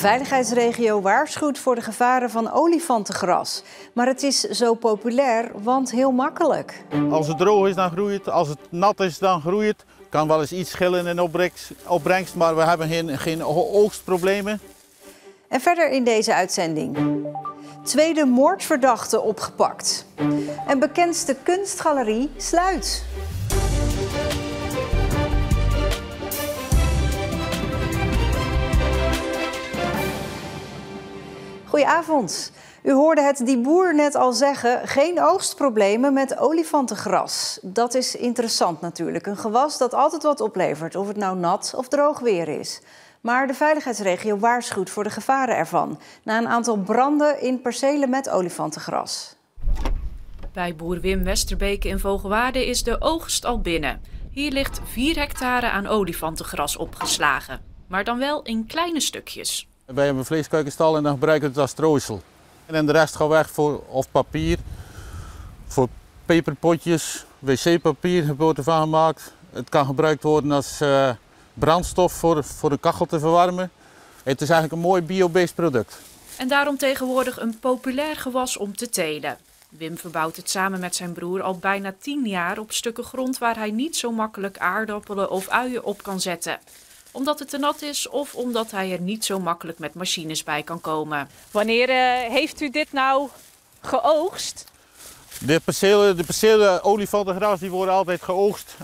veiligheidsregio waarschuwt voor de gevaren van olifantengras. Maar het is zo populair, want heel makkelijk. Als het droog is, dan groeit het. Als het nat is, dan groeit het. Kan wel eens iets schillen in opbrengst, maar we hebben geen oogstproblemen. En verder in deze uitzending. Tweede moordverdachte opgepakt. En bekendste kunstgalerie sluit. Goedenavond. U hoorde het die boer net al zeggen, geen oogstproblemen met olifantengras. Dat is interessant natuurlijk. Een gewas dat altijd wat oplevert, of het nou nat of droog weer is. Maar de veiligheidsregio waarschuwt voor de gevaren ervan, na een aantal branden in percelen met olifantengras. Bij boer Wim Westerbeke in Vogelwaarde is de oogst al binnen. Hier ligt 4 hectare aan olifantengras opgeslagen, maar dan wel in kleine stukjes. Wij hebben een vleeskuikenstal en dan gebruiken we het als strooisel. En de rest gaat weg voor papier, voor peperpotjes, wc-papier wordt ervan gemaakt. Het kan gebruikt worden als brandstof voor een kachel te verwarmen. Het is eigenlijk een mooi bio-based product. En daarom tegenwoordig een populair gewas om te telen. Wim verbouwt het samen met zijn broer al bijna 10 jaar op stukken grond waar hij niet zo makkelijk aardappelen of uien op kan zetten. Omdat het te nat is of omdat hij er niet zo makkelijk met machines bij kan komen. Wanneer heeft u dit nou geoogst? De percelen olifantengras die worden altijd geoogst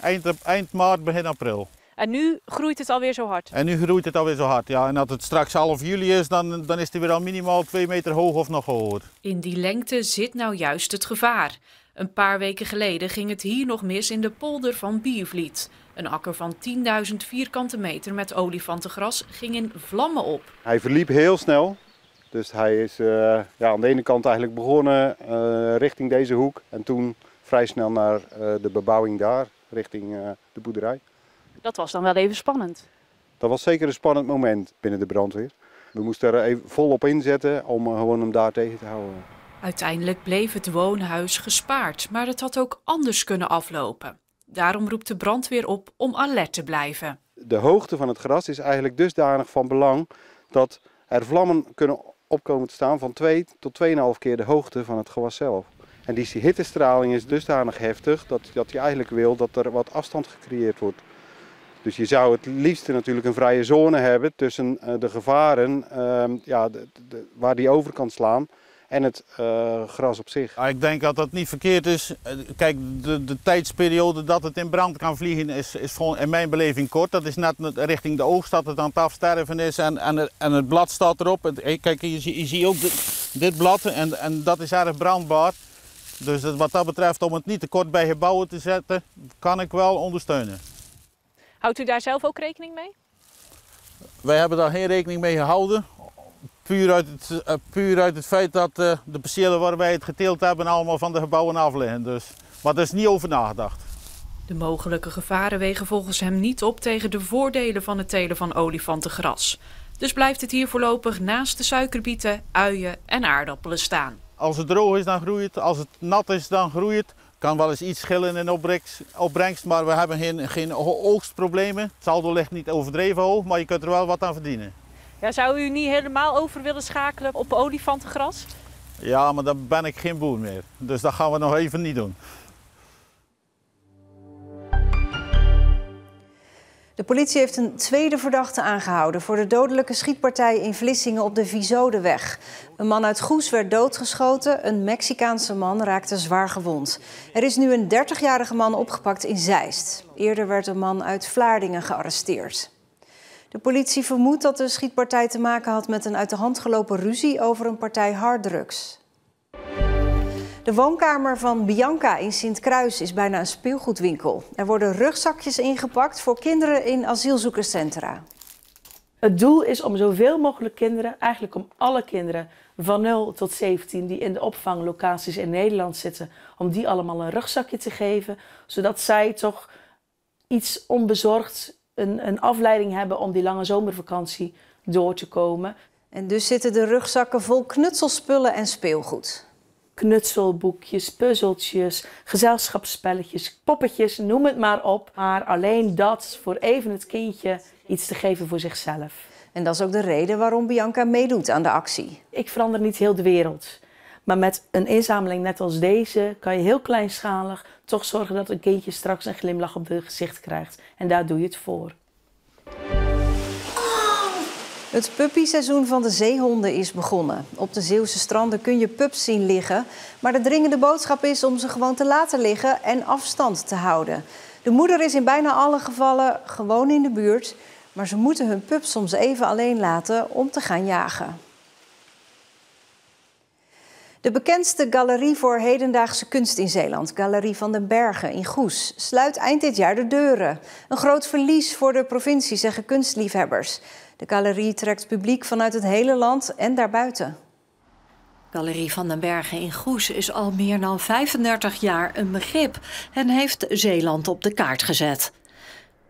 eind maart, begin april. En nu groeit het alweer zo hard? En nu groeit het alweer zo hard, ja. En als het straks half juli is, dan is het weer al minimaal 2 meter hoog of nog hoger. In die lengte zit nou juist het gevaar. Een paar weken geleden ging het hier nog mis in de polder van Biervliet. Een akker van 10.000 vierkante meter met olifantengras ging in vlammen op. Hij verliep heel snel. Dus hij is aan de ene kant eigenlijk begonnen richting deze hoek. En toen vrij snel naar de bebouwing daar, richting de boerderij. Dat was dan wel even spannend. Dat was zeker een spannend moment binnen de brandweer. We moesten er even volop inzetten om gewoon hem daar tegen te houden. Uiteindelijk bleef het woonhuis gespaard, maar het had ook anders kunnen aflopen. Daarom roept de brandweer op om alert te blijven. De hoogte van het gras is eigenlijk dusdanig van belang dat er vlammen kunnen opkomen te staan van 2 tot 2,5 keer de hoogte van het gewas zelf. En die hittestraling is dusdanig heftig dat je eigenlijk wil dat er wat afstand gecreëerd wordt. Dus je zou het liefst natuurlijk een vrije zone hebben tussen de gevaren waar die over kan slaan en het gras op zich. Ik denk dat dat niet verkeerd is. Kijk, de tijdsperiode dat het in brand kan vliegen is in mijn beleving kort. Dat is net richting de oogst dat het aan het afsterven is en het blad staat erop. Kijk, je ziet ook dit blad en dat is erg brandbaar. Dus wat dat betreft, om het niet te kort bij gebouwen te zetten, kan ik wel ondersteunen. Houdt u daar zelf ook rekening mee? Wij hebben daar geen rekening mee gehouden. Puur uit het feit dat de percelen waar wij het geteeld hebben allemaal van de gebouwen af liggen. Maar er is niet over nagedacht. De mogelijke gevaren wegen volgens hem niet op tegen de voordelen van het telen van olifantengras. Dus blijft het hier voorlopig naast de suikerbieten, uien en aardappelen staan. Als het droog is, dan groeit het. Als het nat is, dan groeit het. Kan wel eens iets schillen in opbrengst, maar we hebben geen oogstproblemen. Het saldo ligt niet overdreven hoog, maar je kunt er wel wat aan verdienen. Ja, zou u niet helemaal over willen schakelen op olifantengras? Ja, maar dan ben ik geen boer meer. Dus dat gaan we nog even niet doen. De politie heeft een tweede verdachte aangehouden voor de dodelijke schietpartij in Vlissingen op de Viesodeweg. Een man uit Goes werd doodgeschoten, een Mexicaanse man raakte zwaar gewond. Er is nu een 30-jarige man opgepakt in Zeist. Eerder werd een man uit Vlaardingen gearresteerd. De politie vermoedt dat de schietpartij te maken had met een uit de hand gelopen ruzie over een partij harddrugs. De woonkamer van Bianca in Sint-Kruis is bijna een speelgoedwinkel. Er worden rugzakjes ingepakt voor kinderen in asielzoekerscentra. Het doel is om zoveel mogelijk kinderen, eigenlijk om alle kinderen van 0 tot 17 die in de opvanglocaties in Nederland zitten, om die allemaal een rugzakje te geven, zodat zij toch iets onbezorgd, een afleiding hebben om die lange zomervakantie door te komen. En dus zitten de rugzakken vol knutselspullen en speelgoed. Knutselboekjes, puzzeltjes, gezelschapsspelletjes, poppetjes, noem het maar op. Maar alleen dat voor even het kindje iets te geven voor zichzelf. En dat is ook de reden waarom Bianca meedoet aan de actie. Ik verander niet heel de wereld. Maar met een inzameling net als deze kan je heel kleinschalig toch zorgen dat een kindje straks een glimlach op het gezicht krijgt. En daar doe je het voor. Het puppyseizoen van de zeehonden is begonnen. Op de Zeeuwse stranden kun je pups zien liggen. Maar de dringende boodschap is om ze gewoon te laten liggen en afstand te houden. De moeder is in bijna alle gevallen gewoon in de buurt. Maar ze moeten hun pup soms even alleen laten om te gaan jagen. De bekendste galerie voor hedendaagse kunst in Zeeland, Galerie Van den Bergen in Goes, sluit eind dit jaar de deuren. Een groot verlies voor de provincie, zeggen kunstliefhebbers. De galerie trekt publiek vanuit het hele land en daarbuiten. Galerie Van den Bergen in Goes is al meer dan 35 jaar een begrip en heeft Zeeland op de kaart gezet.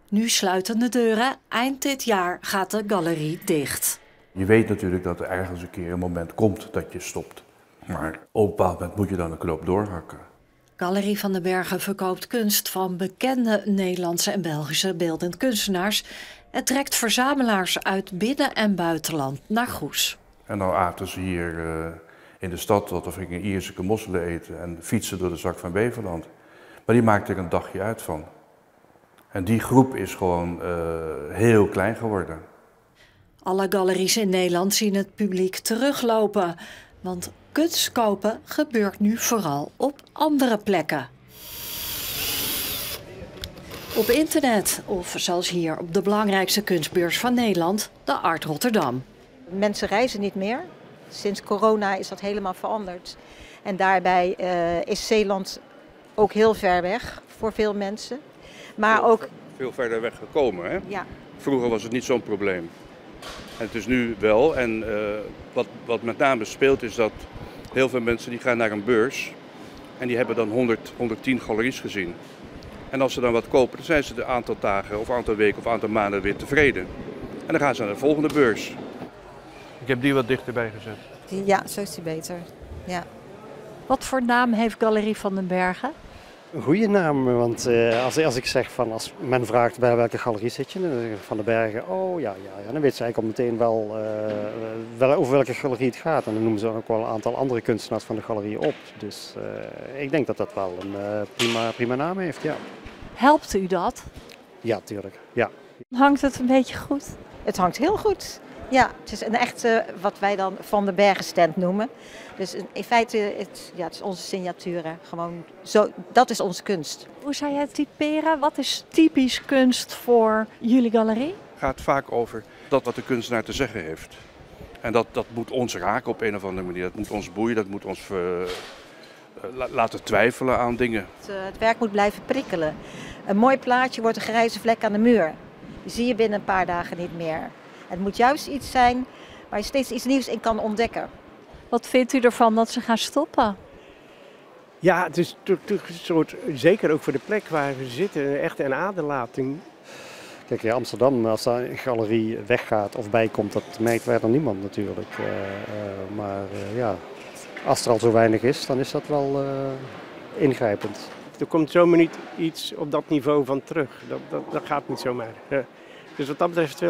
Nu sluiten de deuren. Eind dit jaar gaat de galerie dicht. Je weet natuurlijk dat er ergens een keer een moment komt dat je stopt. Maar op een bepaald moment moet je dan een knoop doorhakken. Galerie Van den Bergen verkoopt kunst van bekende Nederlandse en Belgische beeldend kunstenaars. Het trekt verzamelaars uit binnen- en buitenland naar Goes. En dan aten ze hier in de stad of gingen Ierseke mosselen eten en fietsen door de Zak van Beverland. Maar die maakte er een dagje uit van. En die groep is gewoon heel klein geworden. Alle galeries in Nederland zien het publiek teruglopen. Want kunst kopen gebeurt nu vooral op andere plekken. Op internet of zoals hier op de belangrijkste kunstbeurs van Nederland, de Art Rotterdam. Mensen reizen niet meer. Sinds corona is dat helemaal veranderd. En daarbij is Zeeland ook heel ver weg voor veel mensen. Maar ook veel verder weg gekomen, hè? Ja. Vroeger was het niet zo'n probleem. En het is nu wel. En wat met name speelt is dat heel veel mensen die gaan naar een beurs. En die hebben dan 110 galeries gezien. En als ze dan wat kopen, dan zijn ze een aantal dagen of een aantal weken of een aantal maanden weer tevreden. En dan gaan ze naar de volgende beurs. Ik heb die wat dichterbij gezet. Ja, zo is die beter. Ja. Wat voor naam heeft Galerie Van den Bergen? Een goede naam, want als ik zeg van als men vraagt bij welke galerie zit je, dan zeg ik Van den Bergen, oh ja, dan weet ze eigenlijk al meteen wel over welke galerie het gaat. En dan noemen ze ook wel een aantal andere kunstenaars van de galerie op. Dus ik denk dat dat wel een prima naam heeft, ja. Helpt u dat? Ja, tuurlijk, ja. Hangt het een beetje goed? Het hangt heel goed. Ja, het is een echte, wat wij dan Van den Bergen stand noemen. Dus in feite, het is onze signatuur. Gewoon zo, dat is onze kunst. Hoe zou jij het typeren? Wat is typisch kunst voor jullie galerie? Het gaat vaak over dat wat de kunstenaar te zeggen heeft. En dat moet ons raken op een of andere manier. Dat moet ons boeien, dat moet ons laten twijfelen aan dingen. Het werk moet blijven prikkelen. Een mooi plaatje wordt een grijze vlek aan de muur. Die zie je binnen een paar dagen niet meer. Het moet juist iets zijn waar je steeds iets nieuws in kan ontdekken. Wat vindt u ervan dat ze gaan stoppen? Ja, het is natuurlijk een soort, zeker ook voor de plek waar we zitten, echt een aderlating. Kijk, in Amsterdam, als daar een galerie weggaat of bijkomt, dat merkt verder niemand natuurlijk. Maar als er al zo weinig is, dan is dat wel ingrijpend. Er komt zomaar niet iets op dat niveau van terug. Dat gaat niet zomaar. Dus wat dat betreft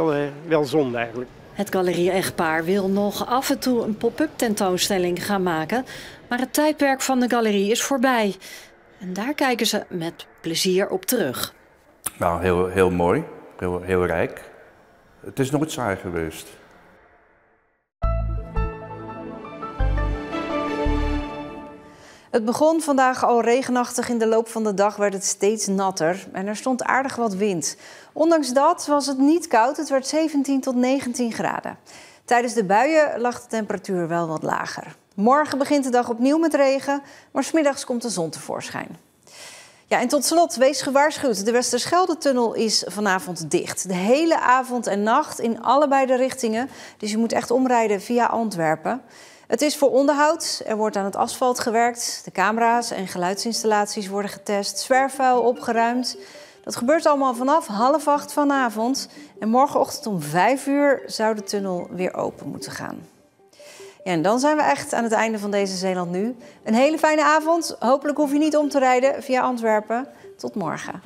wel zonde eigenlijk. Het galerie-echtpaar wil nog af en toe een pop-up tentoonstelling gaan maken. Maar het tijdperk van de galerie is voorbij. En daar kijken ze met plezier op terug. Nou, heel mooi. Heel rijk. Het is nooit saai geweest. Het begon vandaag al regenachtig. In de loop van de dag werd het steeds natter en er stond aardig wat wind. Ondanks dat was het niet koud. Het werd 17 tot 19 graden. Tijdens de buien lag de temperatuur wel wat lager. Morgen begint de dag opnieuw met regen, maar 's middags komt de zon tevoorschijn. Ja, en tot slot, wees gewaarschuwd. De Westerschelde-tunnel is vanavond dicht. De hele avond en nacht in allebei de richtingen. Dus je moet echt omrijden via Antwerpen. Het is voor onderhoud. Er wordt aan het asfalt gewerkt. De camera's en geluidsinstallaties worden getest. Zwerfvuil opgeruimd. Dat gebeurt allemaal vanaf 7:30 vanavond. En morgenochtend om 5 uur zou de tunnel weer open moeten gaan. Ja, en dan zijn we echt aan het einde van deze Zeeland Nu. Een hele fijne avond. Hopelijk hoef je niet om te rijden via Antwerpen. Tot morgen.